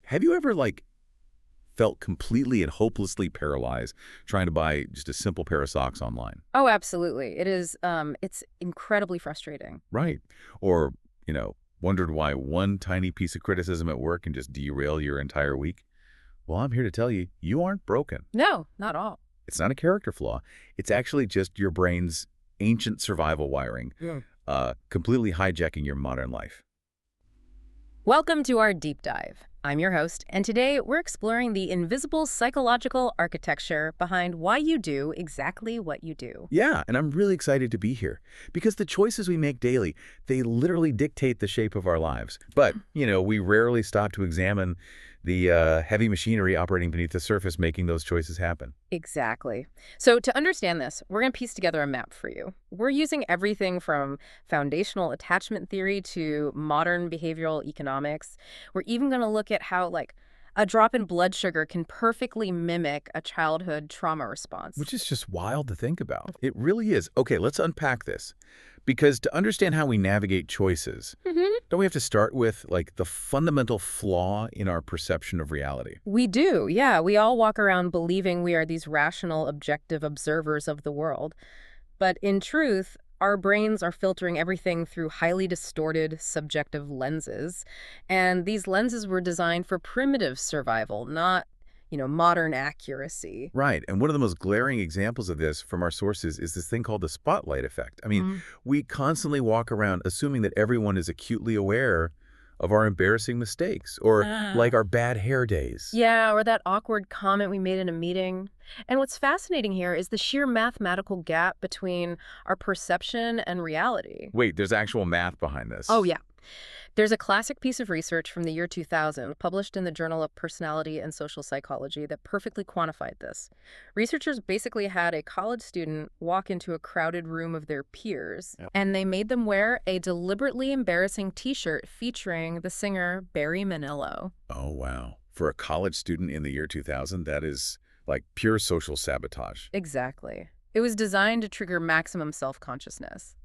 Have you ever, felt completely and hopelessly paralyzed trying to buy just a simple pair of socks online? Oh, absolutely. It is, it's incredibly frustrating. Right. Or, wondered why one tiny piece of criticism at work can just derail your entire week? Well, I'm here to tell you, you aren't broken. No, not all. It's not a character flaw. It's actually just your brain's ancient survival wiring, Yeah. completely hijacking your modern life. Welcome to our deep dive. I'm your host, and today we're exploring the invisible psychological architecture behind why you do exactly what you do. Yeah, and I'm really excited to be here because the choices we make daily, they literally dictate the shape of our lives. But, we rarely stop to examine the heavy machinery operating beneath the surface making those choices happen. Exactly. So to understand this, we're going to piece together a map for you. We're using everything from foundational attachment theory to modern behavioral economics. We're even going to look at how, a drop in blood sugar can perfectly mimic a childhood trauma response. Which is just wild to think about. It really is. Okay, let's unpack this. Because to understand how we navigate choices, don't we have to start with, the fundamental flaw in our perception of reality? We do, yeah. We all walk around believing we are these rational, objective observers of the world. But in truth, our brains are filtering everything through highly distorted, subjective lenses. And these lenses were designed for primitive survival, not, modern accuracy. Right, and one of the most glaring examples of this from our sources is this thing called the spotlight effect. I mean, we constantly walk around assuming that everyone is acutely aware of our embarrassing mistakes or our bad hair days. Yeah, or that awkward comment we made in a meeting. And what's fascinating here is the sheer mathematical gap between our perception and reality. Wait, there's actual math behind this. Oh, yeah. There's a classic piece of research from the year 2000 published in the Journal of Personality and Social Psychology that perfectly quantified this. Researchers basically had a college student walk into a crowded room of their peers, and they made them wear a deliberately embarrassing T-shirt featuring the singer Barry Manilow. Oh, wow. For a college student in the year 2000, that is pure social sabotage. Exactly. It was designed to trigger maximum self-consciousness.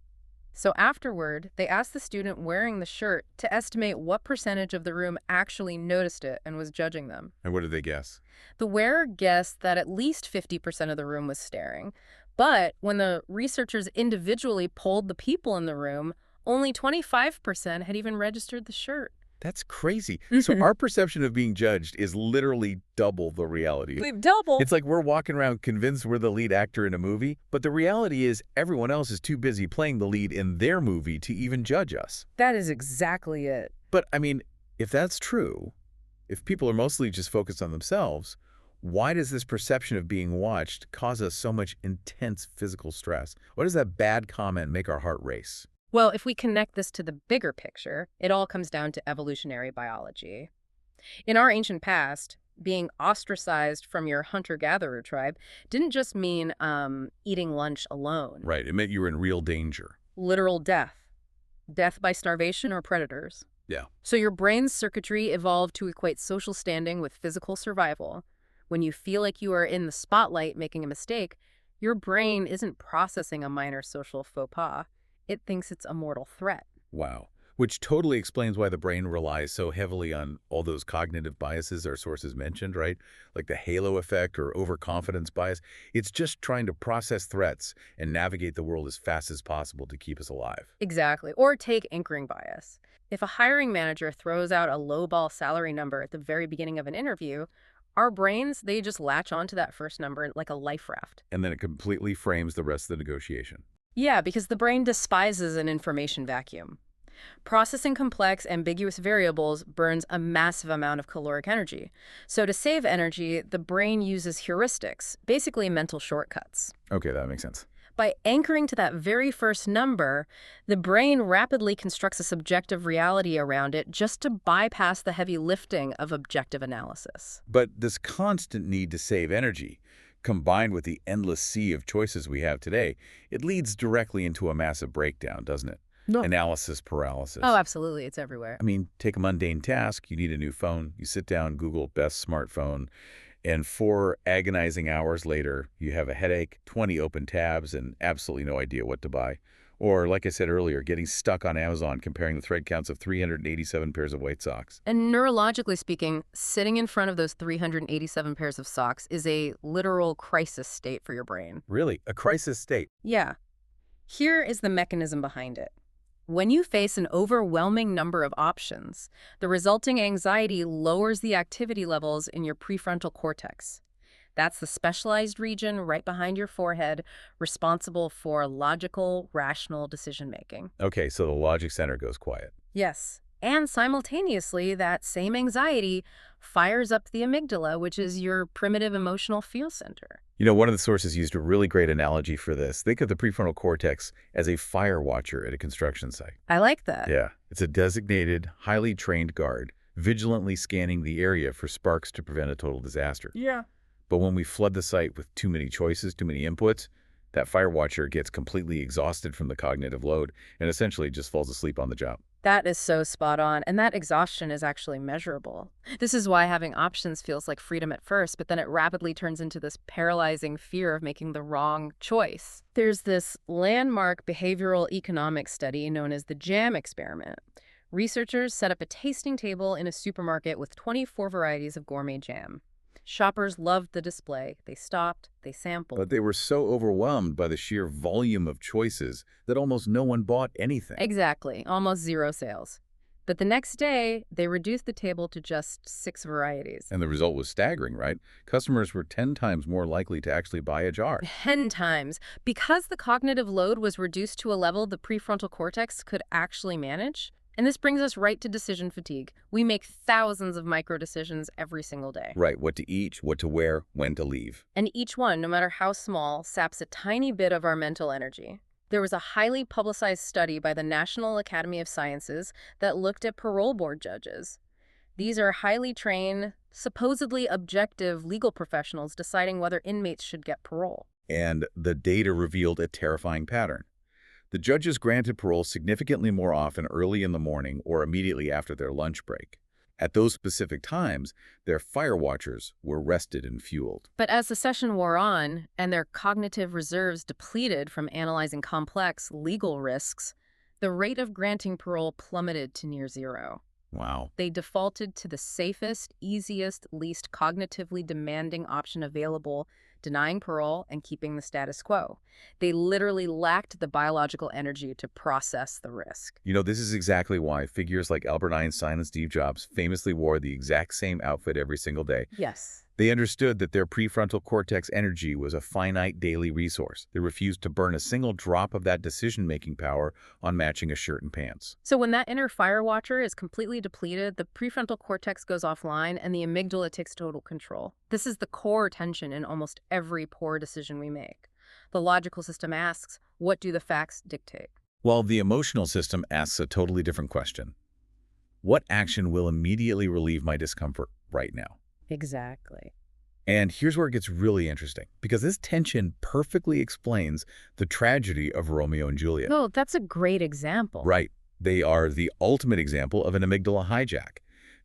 So afterward, they asked the student wearing the shirt to estimate what percentage of the room actually noticed it and was judging them. And what did they guess? The wearer guessed that at least 50% of the room was staring. But when the researchers individually polled the people in the room, only 25% had even registered the shirt. That's crazy. So our perception of being judged is literally double the reality. We've doubled. It's like we're walking around convinced we're the lead actor in a movie, but the reality is everyone else is too busy playing the lead in their movie to even judge us. That is exactly it. But, I mean, if that's true, if people are mostly just focused on themselves, why does this perception of being watched cause us so much intense physical stress? Why does that bad comment make our heart race? Well, if we connect this to the bigger picture, it all comes down to evolutionary biology. In our ancient past, being ostracized from your hunter-gatherer tribe didn't just mean eating lunch alone. Right. It meant you were in real danger. Literal death. Death by starvation or predators. Yeah. So your brain's circuitry evolved to equate social standing with physical survival. When you feel like you are in the spotlight making a mistake, your brain isn't processing a minor social faux pas. It thinks it's a mortal threat. Wow. Which totally explains why the brain relies so heavily on all those cognitive biases our sources mentioned, right? Like the halo effect or overconfidence bias. It's just trying to process threats and navigate the world as fast as possible to keep us alive. Exactly. Or take anchoring bias. If a hiring manager throws out a lowball salary number at the very beginning of an interview, our brains, they just latch onto that first number like a life raft. And then it completely frames the rest of the negotiation. Yeah, because the brain despises an information vacuum. Processing complex, ambiguous variables burns a massive amount of caloric energy. So to save energy, the brain uses heuristics, basically mental shortcuts. Okay, that makes sense. By anchoring to that very first number, the brain rapidly constructs a subjective reality around it just to bypass the heavy lifting of objective analysis. But this constant need to save energy, combined with the endless sea of choices we have today, it leads directly into a massive breakdown, doesn't it? No. Analysis paralysis. Oh, absolutely. It's everywhere. I mean, take a mundane task. You need a new phone. You sit down, Google best smartphone, and 4 agonizing hours later, you have a headache, 20 open tabs, and absolutely no idea what to buy. Or, like I said earlier, getting stuck on Amazon comparing the thread counts of 387 pairs of white socks. And neurologically speaking, sitting in front of those 387 pairs of socks is a literal crisis state for your brain. Really, a crisis state. Yeah. Here is the mechanism behind it. When you face an overwhelming number of options, the resulting anxiety lowers the activity levels in your prefrontal cortex. That's the specialized region right behind your forehead, responsible for logical, rational decision-making. Okay, so the logic center goes quiet. Yes. And simultaneously, that same anxiety fires up the amygdala, which is your primitive emotional feel center. You know, one of the sources used a really great analogy for this. Think of the prefrontal cortex as a fire watcher at a construction site. I like that. Yeah, it's a designated, highly trained guard, vigilantly scanning the area for sparks to prevent a total disaster. Yeah. But when we flood the site with too many choices, too many inputs, that fire watcher gets completely exhausted from the cognitive load and essentially just falls asleep on the job. That is so spot on, and that exhaustion is actually measurable. This is why having options feels like freedom at first, but then it rapidly turns into this paralyzing fear of making the wrong choice. There's this landmark behavioral economics study known as the JAM experiment. Researchers set up a tasting table in a supermarket with 24 varieties of gourmet jam. Shoppers loved the display. They stopped, they sampled. But they were so overwhelmed by the sheer volume of choices that almost no one bought anything. Exactly, almost zero sales. But the next day, they reduced the table to just 6 varieties. And the result was staggering, right? Customers were 10 times more likely to actually buy a jar. 10 times. Because the cognitive load was reduced to a level the prefrontal cortex could actually manage. And this brings us right to decision fatigue. We make thousands of micro decisions every single day. Right, what to eat, what to wear, when to leave. And each one, no matter how small, saps a tiny bit of our mental energy. There was a highly publicized study by the National Academy of Sciences that looked at parole board judges. These are highly trained, supposedly objective legal professionals deciding whether inmates should get parole. And the data revealed a terrifying pattern. The judges granted parole significantly more often early in the morning or immediately after their lunch break. At those specific times, their fire watchers were rested and fueled. But as the session wore on and their cognitive reserves depleted from analyzing complex legal risks, the rate of granting parole plummeted to near zero. Wow. They defaulted to the safest, easiest, least cognitively demanding option available, denying parole and keeping the status quo. They literally lacked the biological energy to process the risk. You know, this is exactly why figures like Albert Einstein and Steve Jobs famously wore the exact same outfit every single day. Yes. They understood that their prefrontal cortex energy was a finite daily resource. They refused to burn a single drop of that decision-making power on matching a shirt and pants. So when that inner fire watcher is completely depleted, the prefrontal cortex goes offline and the amygdala takes total control. This is the core tension in almost every poor decision we make. The logical system asks, what do the facts dictate? While the emotional system asks a totally different question. What action will immediately relieve my discomfort right now? Exactly. And here's where it gets really interesting, because this tension perfectly explains the tragedy of Romeo and Juliet. Oh, that's a great example. Right. They are the ultimate example of an amygdala hijack.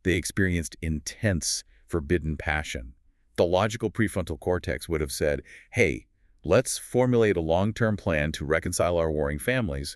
They experienced intense, forbidden passion. The logical prefrontal cortex would have said, hey, let's formulate a long-term plan to reconcile our warring families.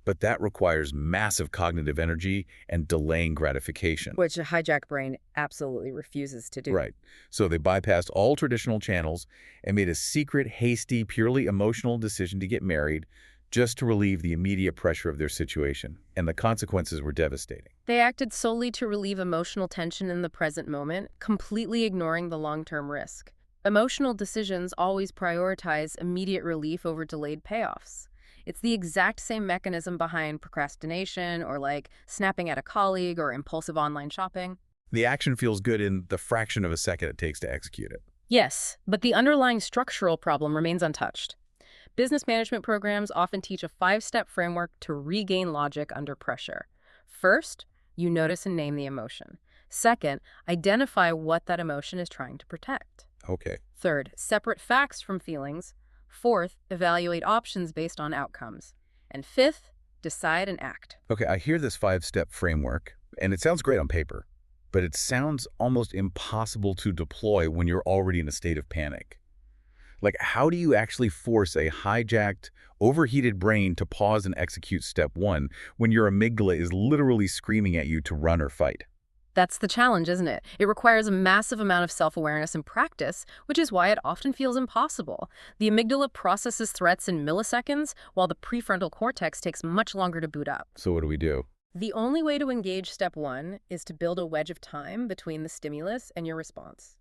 But that requires massive cognitive energy and delaying gratification. Which a hijacked brain absolutely refuses to do. Right. So they bypassed all traditional channels and made a secret, hasty, purely emotional decision to get married just to relieve the immediate pressure of their situation. And the consequences were devastating. They acted solely to relieve emotional tension in the present moment, completely ignoring the long-term risk. Emotional decisions always prioritize immediate relief over delayed payoffs. It's the exact same mechanism behind procrastination or like snapping at a colleague or impulsive online shopping. The action feels good in the fraction of a second it takes to execute it. Yes, but the underlying structural problem remains untouched. Business management programs often teach a 5-step framework to regain logic under pressure. First, you notice and name the emotion. Second, identify what that emotion is trying to protect. Okay. Third, separate facts from feelings. Fourth, evaluate options based on outcomes. And fifth, decide and act. Okay, I hear this 5-step framework, and it sounds great on paper, but it sounds almost impossible to deploy when you're already in a state of panic. Like, how do you actually force a hijacked, overheated brain to pause and execute step one when your amygdala is literally screaming at you to run or fight? That's the challenge, isn't it? It requires a massive amount of self-awareness and practice, which is why it often feels impossible. The amygdala processes threats in milliseconds, while the prefrontal cortex takes much longer to boot up. So what do we do? The only way to engage step one is to build a wedge of time between the stimulus and your response.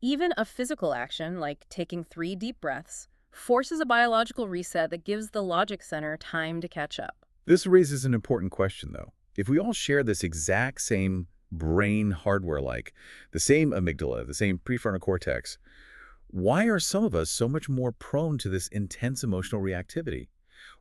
Even a physical action, like taking 3 deep breaths, forces a biological reset that gives the logic center time to catch up. This raises an important question, though. If we all share this exact same brain hardware, like the same amygdala, the same prefrontal cortex, why are some of us so much more prone to this intense emotional reactivity?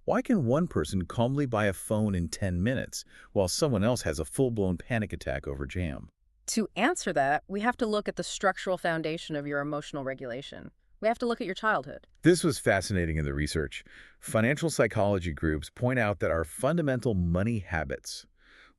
Why can one person calmly buy a phone in 10 minutes while someone else has a full-blown panic attack over jam? To answer that, we have to look at the structural foundation of your emotional regulation. We have to look at your childhood. This was fascinating in the research. Financial psychology groups point out that our fundamental money habits,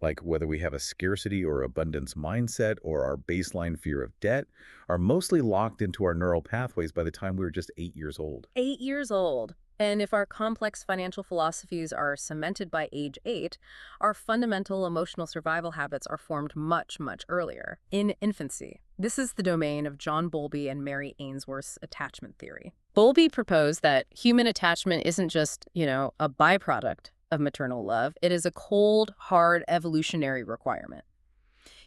like whether we have a scarcity or abundance mindset or our baseline fear of debt, are mostly locked into our neural pathways by the time we were just 8 years old. 8 years old. And if our complex financial philosophies are cemented by age 8, our fundamental emotional survival habits are formed much, much earlier, in infancy. This is the domain of John Bowlby and Mary Ainsworth's attachment theory. Bowlby proposed that human attachment isn't just, a byproduct of maternal love. It is a cold, hard evolutionary requirement.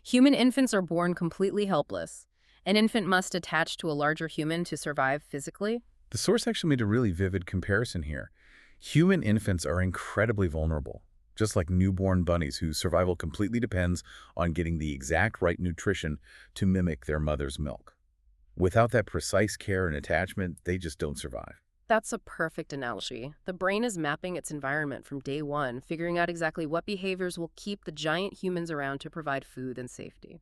Human infants are born completely helpless. An infant must attach to a larger human to survive physically. The source actually made a really vivid comparison here. Human infants are incredibly vulnerable, just like newborn bunnies whose survival completely depends on getting the exact right nutrition to mimic their mother's milk. Without that precise care and attachment, they just don't survive. That's a perfect analogy. The brain is mapping its environment from day one, figuring out exactly what behaviors will keep the giant humans around to provide food and safety.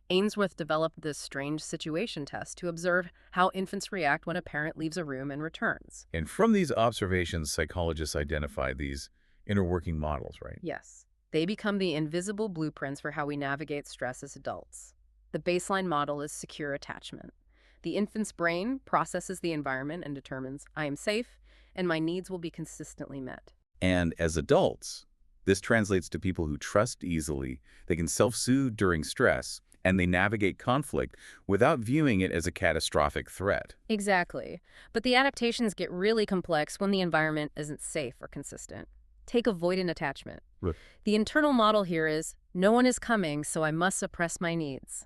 Ainsworth developed this strange situation test to observe how infants react when a parent leaves a room and returns. And from these observations, psychologists identified these inner working models, right? Yes, they become the invisible blueprints for how we navigate stress as adults. The baseline model is secure attachment. The infant's brain processes the environment and determines, I am safe, and my needs will be consistently met. And as adults, this translates to people who trust easily, they can self-soothe during stress, and they navigate conflict without viewing it as a catastrophic threat. Exactly. But the adaptations get really complex when the environment isn't safe or consistent. Take avoidant attachment. Right. The internal model here is, no one is coming, so I must suppress my needs.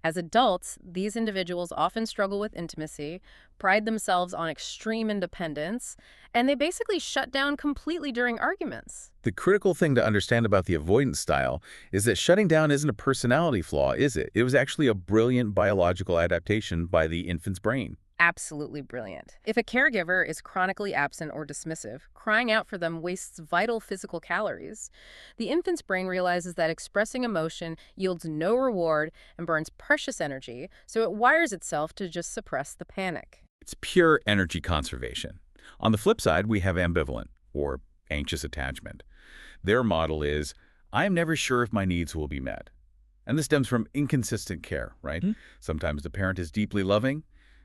As adults, these individuals often struggle with intimacy, pride themselves on extreme independence, and they basically shut down completely during arguments. The critical thing to understand about the avoidance style is that shutting down isn't a personality flaw, is it? It was actually a brilliant biological adaptation by the infant's brain. Absolutely brilliant. If a caregiver is chronically absent or dismissive, crying out for them wastes vital physical calories. The infant's brain realizes that expressing emotion yields no reward and burns precious energy, so it wires itself to just suppress the panic. It's pure energy conservation. On the flip side, we have ambivalent, or anxious attachment. Their model is, I'm never sure if my needs will be met. And this stems from inconsistent care, right? Sometimes the parent is deeply loving,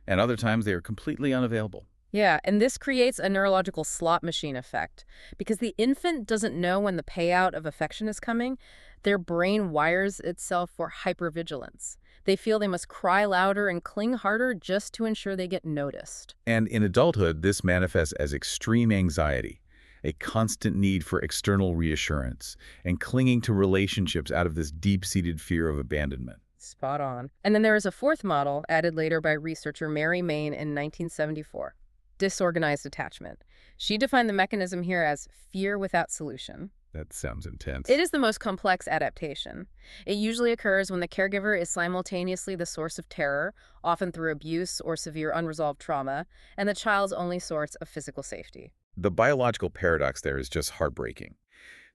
and other times they are completely unavailable. Yeah, and this creates a neurological slot machine effect. Because the infant doesn't know when the payout of affection is coming, their brain wires itself for hypervigilance. They feel they must cry louder and cling harder just to ensure they get noticed. And in adulthood, this manifests as extreme anxiety, a constant need for external reassurance, and clinging to relationships out of this deep-seated fear of abandonment. Spot on. And then there is a fourth model added later by researcher Mary Main in 1974, disorganized attachment. She defined the mechanism here as fear without solution. That sounds intense. It is the most complex adaptation. It usually occurs when the caregiver is simultaneously the source of terror, often through abuse or severe unresolved trauma, and the child's only source of physical safety. The biological paradox there is just heartbreaking.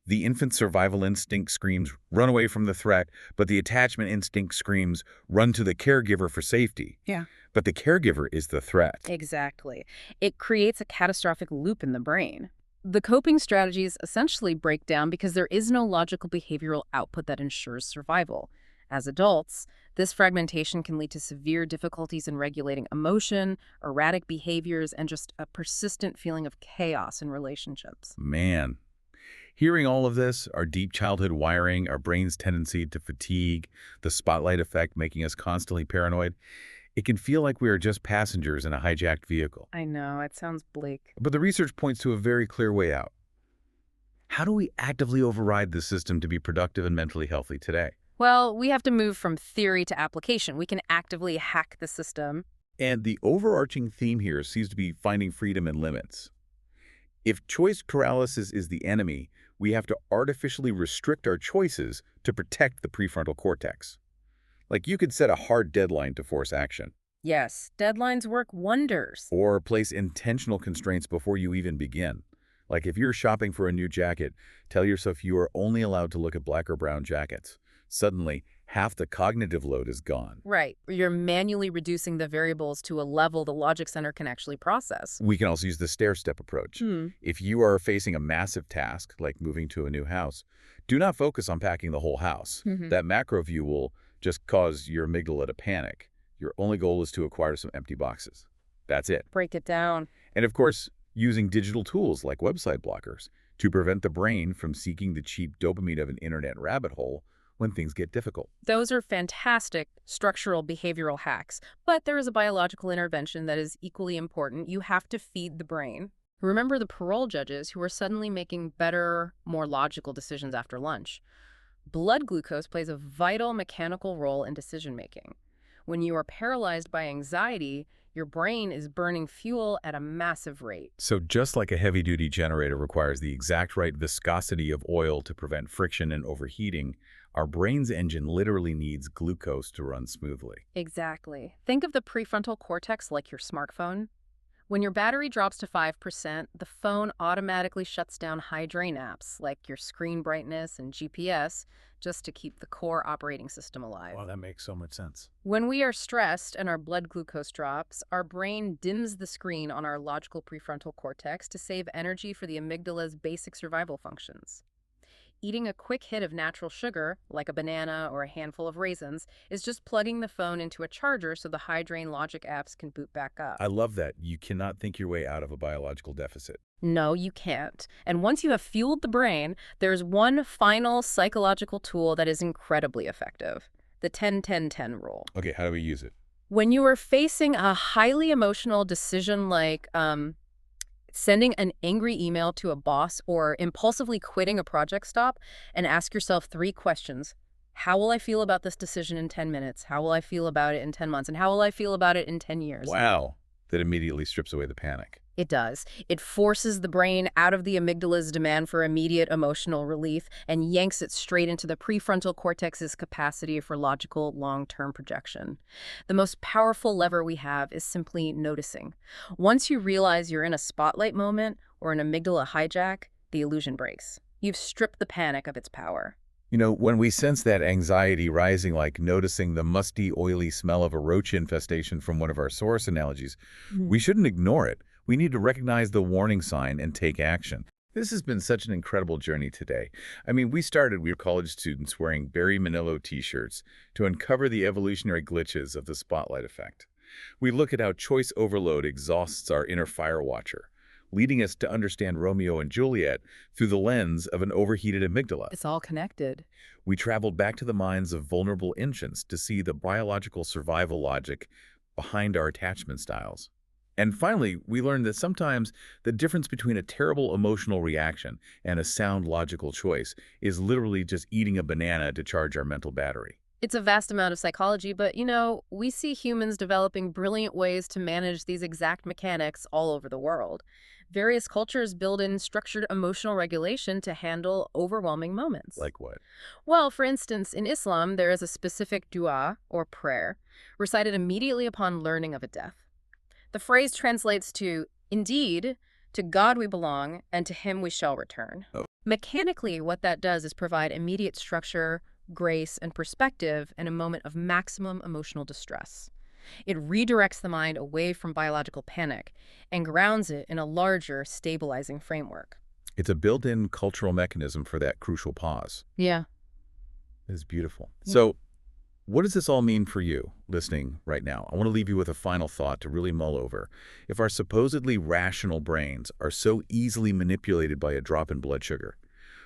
The infant survival instinct screams, run away from the threat, but the attachment instinct screams, run to the caregiver for safety. Yeah. But the caregiver is the threat. Exactly. It creates a catastrophic loop in the brain. The coping strategies essentially break down because there is no logical behavioral output that ensures survival. As adults, This fragmentation can lead to severe difficulties in regulating emotion, erratic behaviors, and just a persistent feeling of chaos in relationships. Man, hearing all of this, our deep childhood wiring, our brain's tendency to fatigue, the spotlight effect making us constantly paranoid, it can feel like we are just passengers in a hijacked vehicle. I know, it sounds bleak. But the research points to a very clear way out. How do we actively override the system to be productive and mentally healthy today? Well, we have to move from theory to application. We can actively hack the system. And the overarching theme here seems to be finding freedom and limits. If choice paralysis is the enemy, we have to artificially restrict our choices to protect the prefrontal cortex. Like you could set a hard deadline to force action, Yes, deadlines work wonders. or place intentional constraints before you even begin. Like if you're shopping for a new jacket, tell yourself you are only allowed to look at black or brown jackets. Suddenly, half the cognitive load is gone. Right. You're manually reducing the variables to a level the logic center can actually process. We can also use the stair-step approach. If you are facing a massive task, like moving to a new house, do not focus on packing the whole house. That macro view will just cause your amygdala to panic. Your only goal is to acquire some empty boxes. That's it. Break it down. And of course, using digital tools like website blockers to prevent the brain from seeking the cheap dopamine of an internet rabbit hole when things get difficult. Those are fantastic structural behavioral hacks, but there is a biological intervention that is equally important. You have to feed the brain. Remember the parole judges who are suddenly making better, more logical decisions after lunch. Blood glucose plays a vital mechanical role in decision-making. When you are paralyzed by anxiety, your brain is burning fuel at a massive rate. So just like a heavy-duty generator requires the exact right viscosity of oil to prevent friction and overheating, our brain's engine literally needs glucose to run smoothly. Exactly. Think of the prefrontal cortex like your smartphone. When your battery drops to 5%, the phone automatically shuts down high-drain apps like your screen brightness and GPS just to keep the core operating system alive. Wow, that makes so much sense. When we are stressed and our blood glucose drops, our brain dims the screen on our logical prefrontal cortex to save energy for the amygdala's basic survival functions. Eating a quick hit of natural sugar, like a banana or a handful of raisins, is just plugging the phone into a charger so the high-drain logic apps can boot back up. I love that. You cannot think your way out of a biological deficit. No, you can't. And once you have fueled the brain, there's one final psychological tool that is incredibly effective: the 10-10-10 rule. Okay, how do we use it? When you are facing a highly emotional decision like sending an angry email to a boss or impulsively quitting a project, stop and ask yourself 3 questions. How will I feel about this decision in 10 minutes? How will I feel about it in 10 months? And how will I feel about it in 10 years? Wow, that immediately strips away the panic. It does. It forces the brain out of the amygdala's demand for immediate emotional relief and yanks it straight into the prefrontal cortex's capacity for logical long-term projection. The most powerful lever we have is simply noticing. Once you realize you're in a spotlight moment or an amygdala hijack, the illusion breaks. You've stripped the panic of its power. You know, when we sense that anxiety rising, like noticing the musty, oily smell of a roach infestation from one of our source analogies, we shouldn't ignore it. We need to recognize the warning sign and take action. This has been such an incredible journey today. I mean, we were college students wearing Barry Manilow t-shirts to uncover the evolutionary glitches of the spotlight effect. We look at how choice overload exhausts our inner fire watcher, leading us to understand Romeo and Juliet through the lens of an overheated amygdala. It's all connected. We traveled back to the minds of vulnerable infants to see the biological survival logic behind our attachment styles. And finally, we learned that sometimes the difference between a terrible emotional reaction and a sound logical choice is literally just eating a banana to charge our mental battery. It's a vast amount of psychology, but, we see humans developing brilliant ways to manage these exact mechanics all over the world. Various cultures build in structured emotional regulation to handle overwhelming moments. Like what? Well, for instance, in Islam, there is a specific dua, or prayer, recited immediately upon learning of a death. The phrase translates to, "Indeed, to God we belong, and to Him we shall return." Oh. Mechanically, what that does is provide immediate structure, grace, and perspective in a moment of maximum emotional distress. It redirects the mind away from biological panic and grounds it in a larger, stabilizing framework. It's a built-in cultural mechanism for that crucial pause. Yeah. It's beautiful. So, what does this all mean for you listening right now? I want to leave you with a final thought to really mull over. If our supposedly rational brains are so easily manipulated by a drop in blood sugar,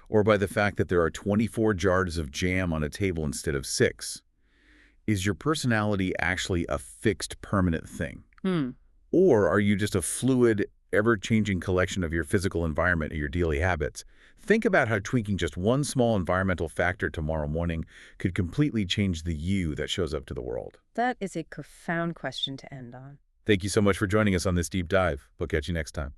or by the fact that there are 24 jars of jam on a table instead of 6, is your personality actually a fixed, permanent thing? Hmm. Or are you just a fluid, ever-changing collection of your physical environment and your daily habits? Think about how tweaking just one small environmental factor tomorrow morning could completely change the you that shows up to the world. That is a profound question to end on. Thank you so much for joining us on this deep dive. We'll catch you next time.